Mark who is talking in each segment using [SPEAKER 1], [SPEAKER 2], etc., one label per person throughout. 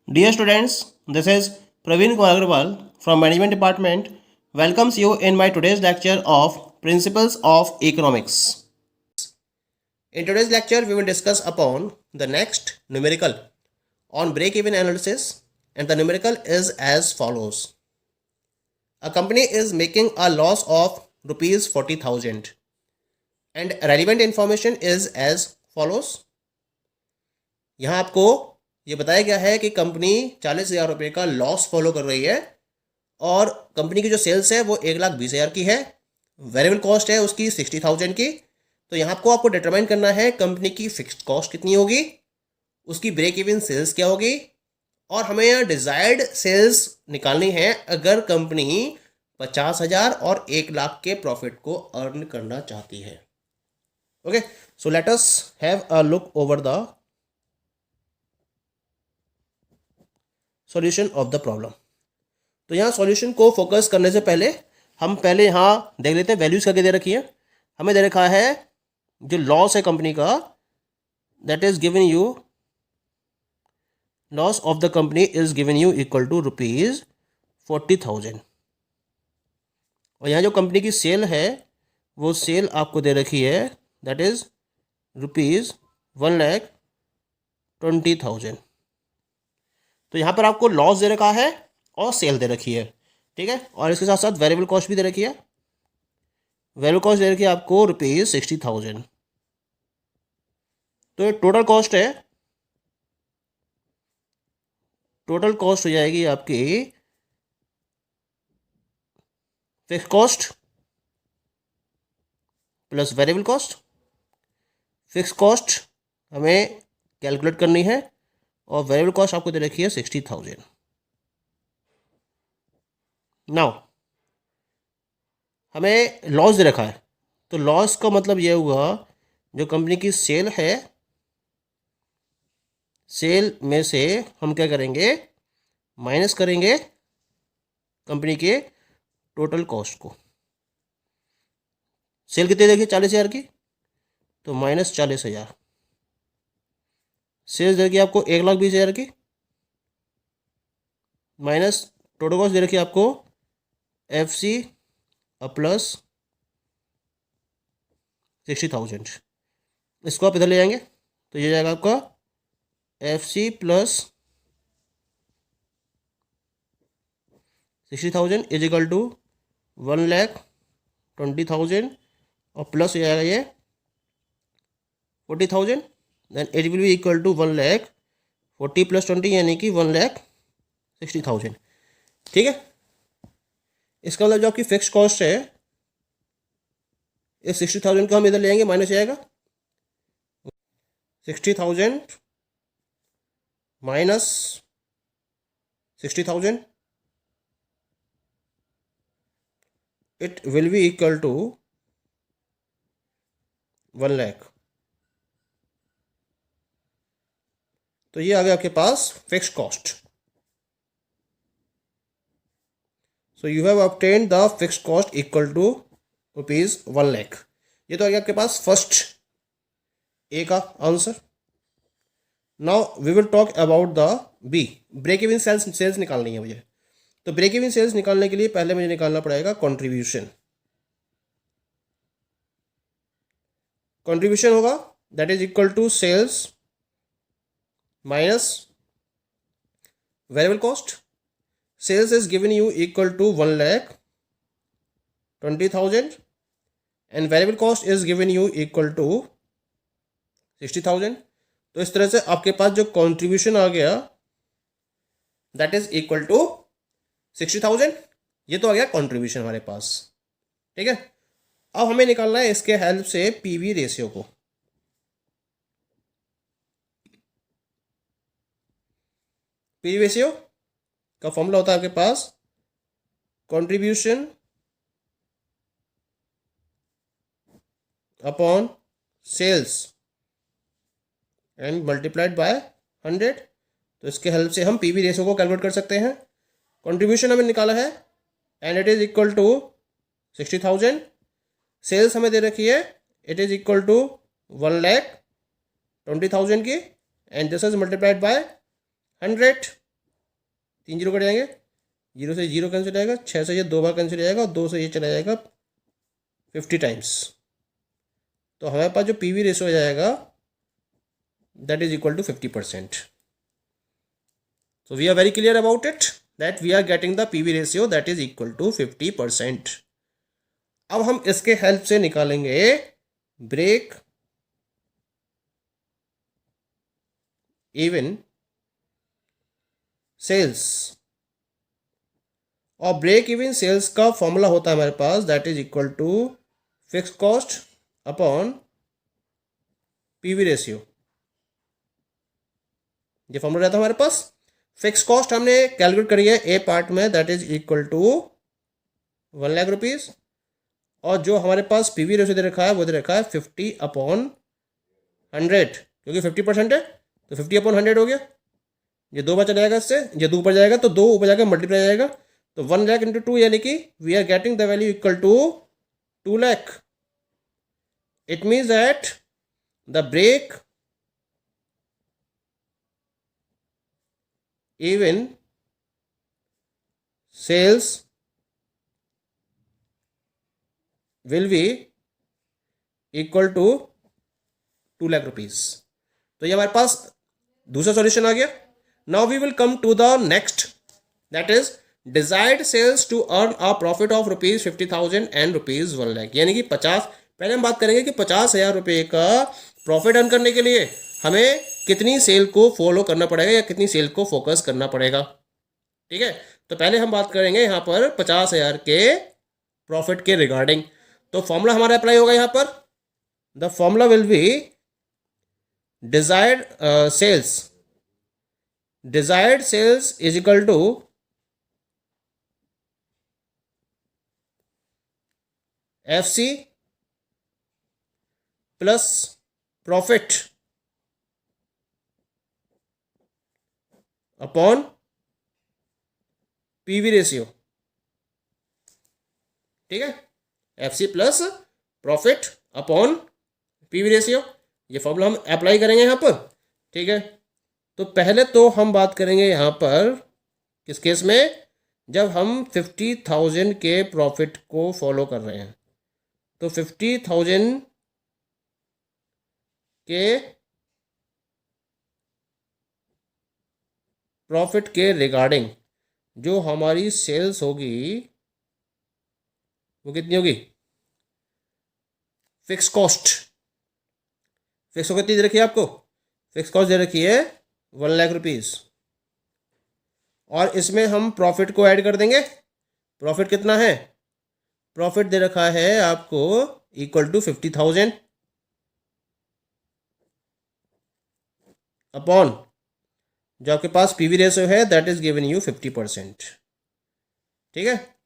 [SPEAKER 1] Dear students, this is Praveen Kumar Agarwal from Management Department welcomes you in my today's lecture of Principles of Economics. In today's lecture, we will discuss upon the next numerical on break-even analysis, and the numerical is as follows. A company is making a loss of rupees 40,000 and relevant information is as follows. यहाँ आपको ये बताया गया है कि company 40,000 रुपये का loss follow कर रही है और कंपनी की जो सेल्स है वो 1,20,000 की है, वेरिएबल कॉस्ट है उसकी 60,000 की। तो यहाँ आपको डिटरमाइन करना है कंपनी की फिक्स्ड कॉस्ट कितनी होगी, उसकी ब्रेक इवन सेल्स क्या होगी, और हमें यहाँ डिजायर्ड सेल्स निकालनी है अगर कंपनी 50,000 और 1,00,000 के प्रॉफिट को अर्न करना चाहती है। Okay, so let us have a look over the solution of the problem. तो यहाँ सॉल्यूशन को फोकस करने से पहले हम पहले यहाँ देख लेते हैं वैल्यूज करके दे रखी है। हमें दे रखा है जो लॉस है कंपनी का, that is given you, loss of the company is given you equal to ₹40,000। और यहाँ जो कंपनी की सेल है वो सेल आपको दे रखी है, दैट इज ₹1,20,000। तो यहाँ पर आपको लॉस दे रखा है और सेल दे रखी है, ठीक है। और इसके साथ साथ वेरिएबल कॉस्ट भी दे रखी है। वेरिएबल कॉस्ट दे रखी है आपको ₹60,000। तो ये टोटल कॉस्ट है, टोटल कॉस्ट हो जाएगी आपकी fix cost plus variable cost. Fix cost हमें कैलकुलेट करनी है और वेरिएबल कॉस्ट आपको दे रखी है 60,000। नाउ हमें लॉस दे रखा है, तो लॉस का मतलब ये हुआ जो कंपनी की सेल है, सेल में से हम क्या करेंगे, माइनस करेंगे कंपनी के टोटल कॉस्ट को। सेल कितनी देखिए 40,000 की, तो -40,000। सेल्स देखिए आपको 1,20,000 की, माइनस टोटल कॉस्ट दे रखी है आपको FC प्लस 60,000। इसको आप इधर ले जाएंगे तो ये जाएगा आपका FC plus 60,000 is equal to 1,20,000 और प्लस हो जाएगा ये 40,000, then it will be equal to 1,40,000 plus 20 यानी कि 1,60,000, ठीक है। इसका मतलब जो आपकी फिक्स कॉस्ट है इस 60,000 को हम इधर ले आएंगे, माइनस जाएगा 60,000 minus 60,000, it will be equal to 1,00,000। तो ये आ गया आपके पास fix cost. So you have obtained the fix cost equal to ₹1,00,000। ये तो आ गया आपके पास फर्स्ट ए का आंसर। Now we will talk about the B, break even sales निकालनी है मुझे। तो ब्रेक इवन सेल्स निकालने के लिए पहले मुझे निकालना पड़ेगा कंट्रीब्यूशन। कंट्रीब्यूशन होगा that is equal to sales minus variable cost. Sales is given you equal to 1,20,000 and variable cost is given you equal to 60,000। तो इस तरह से आपके पास जो कंट्रीब्यूशन आ गया दैट इज इक्वल टू 60,000। ये तो आ गया कंट्रीब्यूशन हमारे पास, ठीक है। अब हमें निकालना है इसके हेल्प से पीवी रेशियो को। पीवी रेशियो का फॉर्मूला होता है आपके पास contribution upon sales and multiplied by 100। तो इसके हेल्प से हम पीवी रेशियो को कैलकुलेट कर सकते हैं। कंट्रीब्यूशन हमें निकाला है and it is equal to 60,000। Sales हमें दे रखी है, इट इज इक्वल टू 1,20,000 की, and this is multiplied by 100। 3 zero cut जाएंगे, 0 से 0 कैंसिल आएगा, 6 से ये 2 बार कैंसिल जाएगा और 2 से ये चला जाएगा 50 टाइम्स। तो हमारे पास जो पीवी रेशियो हो जाएगा that is equal to 50%। So we are very clear about it that we are getting the PV ratio that is equal to 50%. अब हम इसके हेल्प से निकालेंगे ब्रेक इवन सेल्स, और ब्रेक इवन सेल्स का formula होता है हमारे पास that is equal to fix cost upon PV ratio. ये फॉर्मूला रहता है हमारे पास। फिक्स कॉस्ट हमने कैलकुलेट करी है ए पार्ट में that is equal to 1 lakh rupees, और जो हमारे पास पीवी रेशियो दे रखा है वो दे रखा है 50/100, क्योंकि 50% है तो 50/100 हो गया। ये 2 बार चला जाएगा, इससे ये 2 ऊपर जाएगा तो 2 ऊपर जाकर मल्टीप्लाई जाएगा, तो 1 लाख इंटू 2 यानी कि we are getting the value equal to 2 lakh. It means that the break even sales will be equal to 2 lakh rupees. तो ये हमारे पास दूसरा सॉल्यूशन आ गया। Now we will come to the next that is desired sales to earn a profit of rupees 50,000 and rupees 1 lakh, यानी कि 50। पहले हम बात करेंगे कि 50,000 रुपये का प्रॉफिट अर्न करने के लिए हमें कितनी सेल को फॉलो करना पड़ेगा या कितनी सेल को फोकस करना पड़ेगा। ठीक है, तो पहले हम बात करेंगे यहाँ पर 50,000 के प्रॉफिट के रिगार्डिंग। तो फॉर्मूला हमारा अप्लाई होगा यहाँ पर। The formula will be desired sales is equal to FC plus profit upon PV ratio. ठीक है, FC plus profit upon PV ratio, ये फॉर्मूला हम अप्लाई करेंगे यहाँ पर। ठीक है, तो पहले तो हम बात करेंगे यहाँ पर किस केस में, जब हम 50,000 के प्रॉफिट को फॉलो कर रहे हैं। तो 50,000 के प्रॉफिट के रिगार्डिंग जो हमारी सेल्स होगी वो कितनी होगी, फिक्स कॉस्ट। फिक्स कॉस्ट कितनी दे रखी है आपको, फिक्स कॉस्ट दे रखी है 1 लाख रुपीज, और इसमें हम प्रॉफिट को ऐड कर देंगे। प्रॉफिट कितना है, प्रॉफिट दे रखा है आपको इक्वल टू 50,000 अपॉन जो आपके पास पीवी रेशियो है दैट इज गिवन यू 50%। ठीक है,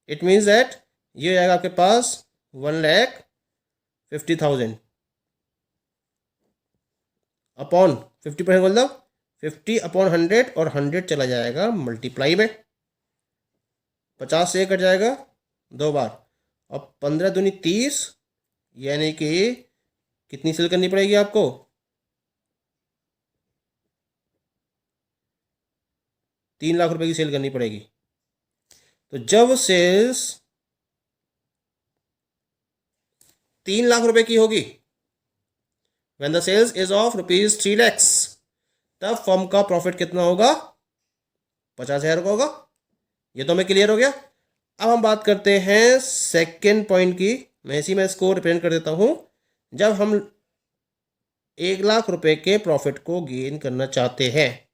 [SPEAKER 1] इट मीन्स दैट ये आएगा आपके पास 1,50,000 अपॉन 50%, मतलब 50/100, और 100 चला जाएगा मल्टीप्लाई में। 50 से कट जाएगा 2 बार, और 15 दूनी 30, यानी कि कितनी सेल करनी पड़ेगी आपको, 3 लाख रुपए की सेल करनी पड़ेगी। तो जब सेल्स 3 लाख रुपए की होगी, when the sales is of rupees 3 lakhs, तब फर्म का प्रॉफिट कितना होगा, 50,000 का होगा। ये तो हमें क्लियर हो गया। अब हम बात करते हैं सेकेंड पॉइंट की। मैं इसी में इसको रिप्रेजेंट कर देता हूं। जब हम 1 लाख रुपए के प्रॉफिट को गेन करना चाहते हैं,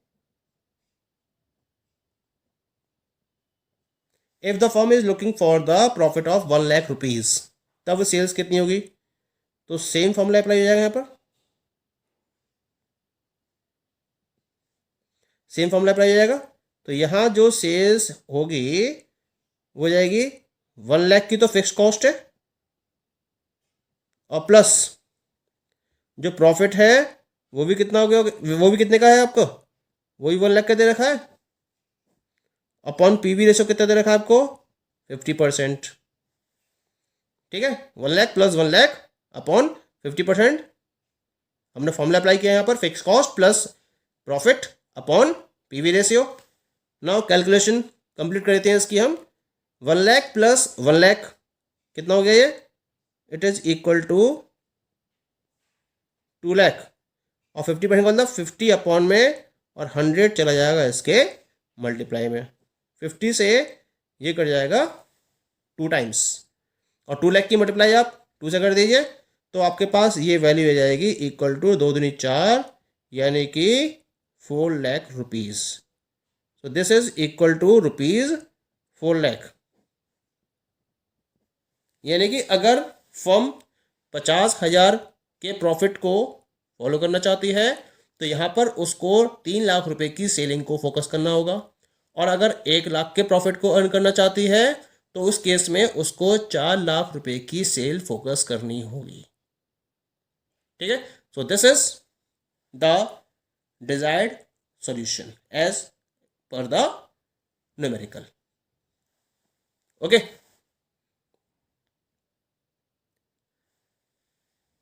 [SPEAKER 1] if the firm is looking for the profit of 1 lakh rupees, तब सेल्स कितनी होगी, तो सेम फॉर्मूला अप्लाई हो जाएगा यहाँ पर। सेम फॉर्मूला अप्लाई हो जाएगा। तो यहाँ जो सेल्स होगी वो जाएगी 1 लाख की, तो फिक्स कॉस्ट है, और प्लस जो प्रॉफिट है वो भी कितना हो गया, वो भी कितने का है आपको, वही 1 लाख का दे रखा है, अपॉन पीवी रेशियो कितना दे रखा है आपको, 50%। ठीक है, 1 लाख प्लस 1 लाख अपॉन 50%। हमने फॉर्मूला अप्लाई किया यहाँ पर, fix cost plus profit upon PV ratio. Now calculation complete कर देते हैं इसकी हम. 1 लाख प्लस 1 लाख कितना हो गया ये? It is equal to 2 lakh. और 50% का मतलब 50 अपॉन में और 100 चला जाएगा इसके मल्टीप्लाई में. 50 से ये कट जाएगा 2 टाइम्स, और 2 लाख की मल्टीप्लाई आप 2 से कर दीजिए तो आपके पास ये वैल्यू आ जाएगी इक्वल टू 2 दूनी 4 यानी कि 4 lakh rupees. So this is equal to rupees 4 lakh. यानी कि अगर फर्म 50,000 के प्रॉफिट को फॉलो करना चाहती है तो यहाँ पर उसको 3 लाख रुपए की सेलिंग को फोकस करना होगा. और अगर 1 लाख के प्रॉफिट को अर्न करना चाहती है तो उस केस में उसको 4 लाख रुपए की सेल फोकस करनी होगी. ठीक है. So this is the desired solution as per the numerical. Okay,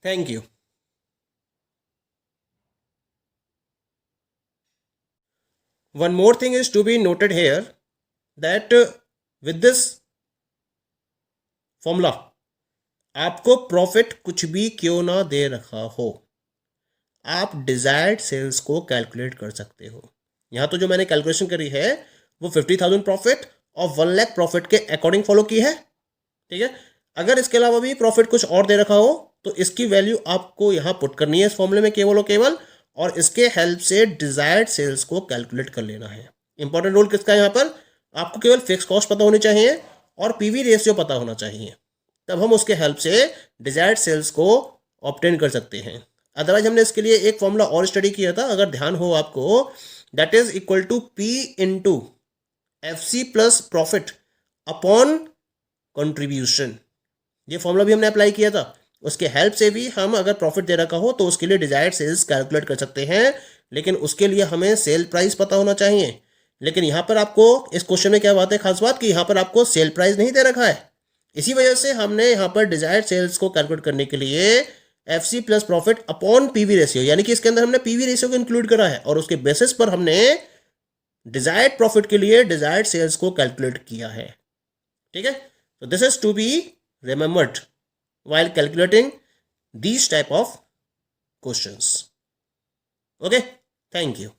[SPEAKER 1] thank you. One more thing is to be noted here that with this formula आपको प्रॉफिट कुछ भी क्यों ना दे रखा हो, आप डिजायर्ड सेल्स को कैलकुलेट कर सकते हो. यहाँ तो जो मैंने कैलकुलेशन करी है वो 50,000 प्रॉफिट और 1 लाख प्रॉफिट के अकॉर्डिंग फॉलो की है. ठीक है. अगर इसके अलावा भी प्रॉफिट कुछ और दे रखा हो तो इसकी वैल्यू आपको यहाँ पुट करनी है इस फॉर्मूले में केवल और केवल, और इसके हेल्प से डिजायर्ड सेल्स को कैलकुलेट कर लेना है. इंपॉर्टेंट रोल किसका है यहाँ पर? आपको केवल फिक्स कॉस्ट पता होनी चाहिए और पीवी रेशियो पता होना चाहिए, तब हम उसके हेल्प से डिजायर्ड सेल्स को ऑब्टेन कर सकते हैं. अदरवाइज हमने इसके लिए एक फॉर्मूला और स्टडी किया था, अगर ध्यान हो आपको, that is equal to P into FC plus profit upon contribution. ये फॉर्मूला भी हमने अप्लाई किया था. उसके हेल्प से भी हम अगर प्रॉफिट दे रखा हो तो उसके लिए डिजायर्ड सेल्स कैलकुलेट कर सकते हैं, लेकिन उसके लिए हमें सेल प्राइस पता होना चाहिए. लेकिन यहाँ पर आपको इस क्वेश्चन में क्या बात है, खास बात कि यहाँ पर आपको सेल प्राइस नहीं दे रखा है. इसी वजह से हमने यहाँ पर डिजायर्ड सेल्स को कैलकुलेट करने के लिए FC plus profit upon PV ratio, यानी कि इसके अंदर हमने पीवी रेशियो को इंक्लूड करा है और उसके बेसिस पर हमने डिजायर्ड प्रॉफिट के लिए डिजायर्ड सेल्स को कैलकुलेट किया है. ठीक है. So this is to be remembered while calculating these type of questions. Okay, thank you.